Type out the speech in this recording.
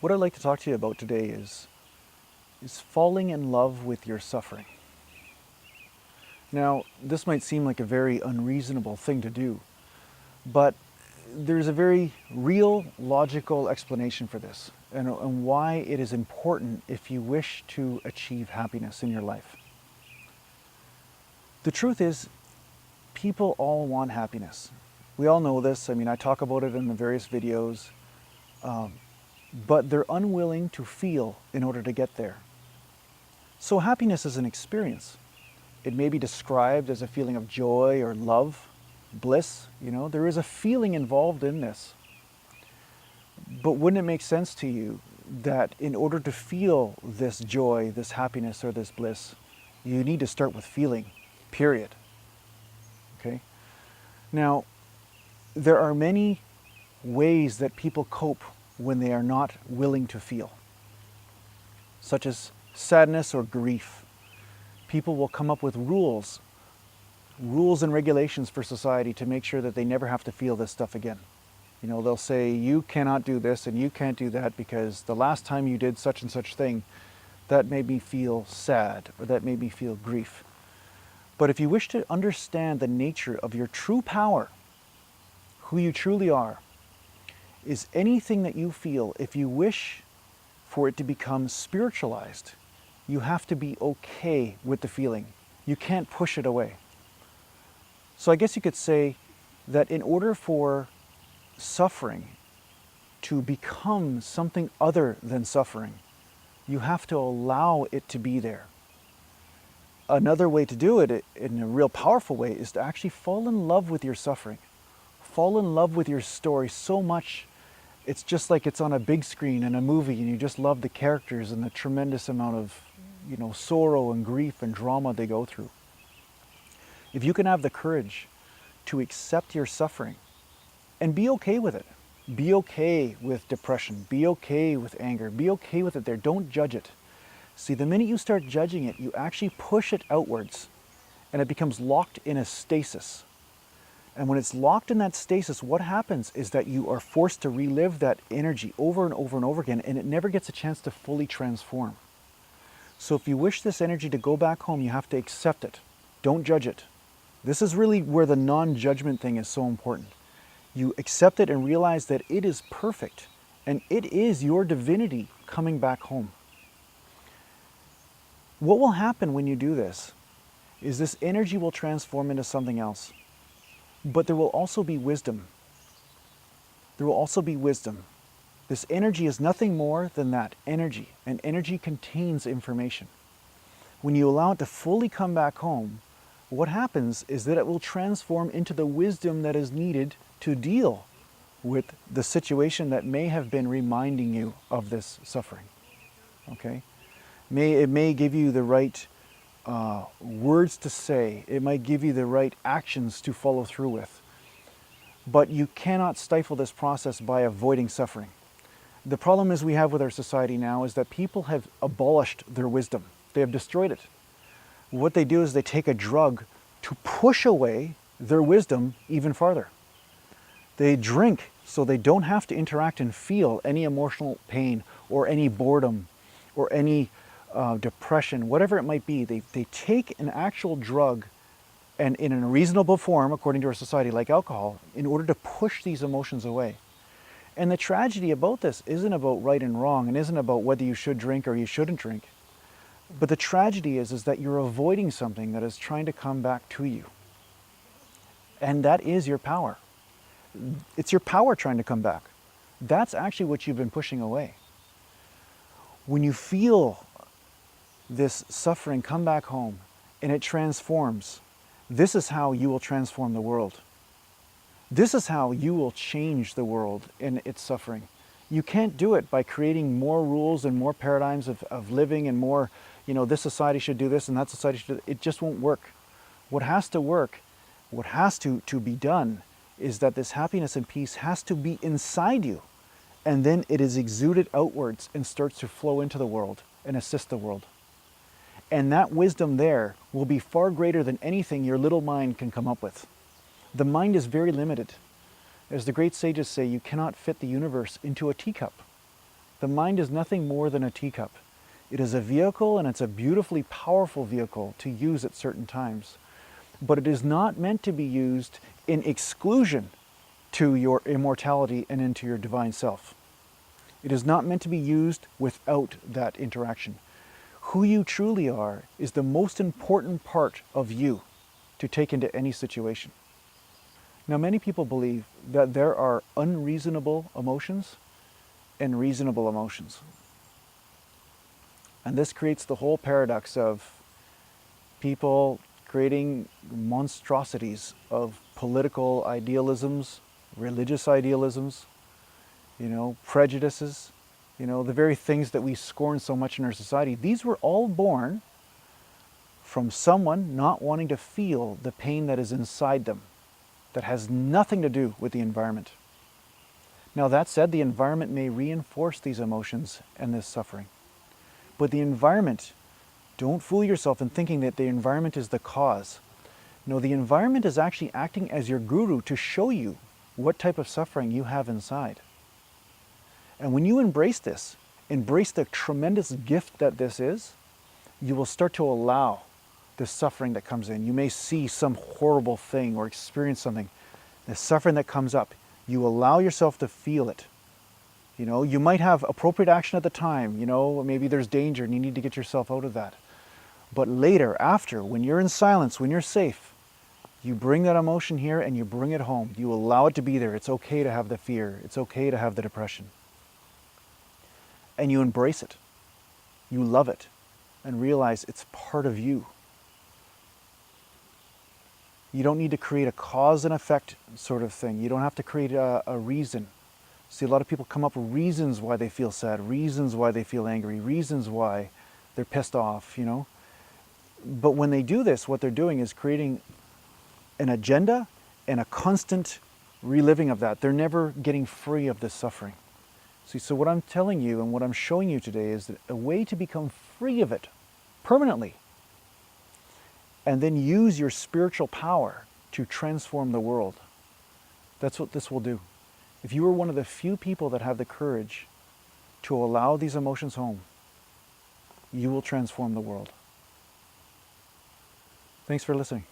What I'd like to talk to you about today is falling in love with your suffering. Now, this might seem like a very unreasonable thing to do, but there's a very real, logical explanation for this and why it is important if you wish to achieve happiness in your life. The truth is, people all want happiness. We all know this. I mean, I talk about it in the various videos, but they're unwilling to feel in order to get there. So happiness is an experience. It may be described as a feeling of joy or love, bliss. There is a feeling involved in this. But wouldn't it make sense to you that in order to feel this joy, this happiness, or this bliss, you need to start with feeling, period. Okay? Now, there are many ways that people cope when they are not willing to feel, such as sadness or grief. People will come up with rules and regulations for society to make sure that they never have to feel this stuff again. They'll say, you cannot do this and you can't do that because the last time you did such and such thing, that made me feel sad or that made me feel grief. But if you wish to understand the nature of your true power, who you truly are, is anything that you feel, if you wish for it to become spiritualized, you have to be okay with the feeling. You can't push it away. So I guess you could say that in order for suffering to become something other than suffering, you have to allow it to be there. Another way to do it in a real powerful way is to actually fall in love with your suffering. Fall in love with your story so much it's just like it's on a big screen in a movie and you just love the characters and the tremendous amount of sorrow and grief and drama they go through. If you can have the courage to accept your suffering and be okay with it, be okay with depression, be okay with anger, be okay with it there, don't judge it. See, the minute you start judging it, you actually push it outwards and it becomes locked in a stasis. And when it's locked in that stasis, what happens is that you are forced to relive that energy over and over and over again, and it never gets a chance to fully transform. So if you wish this energy to go back home, you have to accept it. Don't judge it. This is really where the non-judgment thing is so important. You accept it and realize that it is perfect, and it is your divinity coming back home. What will happen when you do this is this energy will transform into something else. But there will also be wisdom. There will also be wisdom. This energy is nothing more than that, energy. And energy contains information. When you allow it to fully come back home, what happens is that it will transform into the wisdom that is needed to deal with the situation that may have been reminding you of this suffering. Okay? It may give you the right words to say. It might give you the right actions to follow through with. But you cannot stifle this process by avoiding suffering. The problem is we have with our society now is that people have abolished their wisdom. They have destroyed it. What they do is they take a drug to push away their wisdom even farther. They drink so they don't have to interact and feel any emotional pain or any boredom or any depression, whatever it might be. They take an actual drug and in a reasonable form, according to our society, like alcohol, in order to push these emotions away. And the tragedy about this isn't about right and wrong and isn't about whether you should drink or you shouldn't drink. But the tragedy is that you're avoiding something that is trying to come back to you. And that is your power. It's your power trying to come back. That's actually what you've been pushing away. When you feel this suffering come back home and it transforms, this is how you will transform the world. This is how you will change the world in its suffering. You can't do it by creating more rules and more paradigms of living and more, this society should do this and that society should do that. It just won't work. What has to work, what has to be done is that this happiness and peace has to be inside you. And then it is exuded outwards and starts to flow into the world and assist the world. And that wisdom there will be far greater than anything your little mind can come up with. The mind is very limited. As the great sages say, you cannot fit the universe into a teacup. The mind is nothing more than a teacup. It is a vehicle, and it's a beautifully powerful vehicle to use at certain times. But it is not meant to be used in exclusion to your immortality and into your divine self. It is not meant to be used without that interaction. Who you truly are is the most important part of you to take into any situation. Now, many people believe that there are unreasonable emotions and reasonable emotions. And this creates the whole paradox of people creating monstrosities of political idealisms, religious idealisms, prejudices, the very things that we scorn so much in our society. These were all born from someone not wanting to feel the pain that is inside them, that has nothing to do with the environment. Now, that said, the environment may reinforce these emotions and this suffering. But the environment, don't fool yourself in thinking that the environment is the cause. No, the environment is actually acting as your guru to show you what type of suffering you have inside. And when you embrace this, embrace the tremendous gift that this is, you will start to allow this suffering that comes in. You may see some horrible thing or experience something. The suffering that comes up, you allow yourself to feel it. You might have appropriate action at the time, maybe there's danger and you need to get yourself out of that. But later, after, when you're in silence, when you're safe, you bring that emotion here and you bring it home. You allow it to be there. It's okay to have the fear. It's okay to have the depression. And you embrace it. You love it and realize it's part of you. You don't need to create a cause and effect sort of thing. You don't have to create a reason. See, a lot of people come up with reasons why they feel sad, reasons why they feel angry, reasons why they're pissed off, But when they do this, what they're doing is creating an agenda and a constant reliving of that. They're never getting free of this suffering. See, so what I'm telling you and what I'm showing you today is that a way to become free of it permanently, and then use your spiritual power to transform the world. That's what this will do. If you are one of the few people that have the courage to allow these emotions home, you will transform the world. Thanks for listening.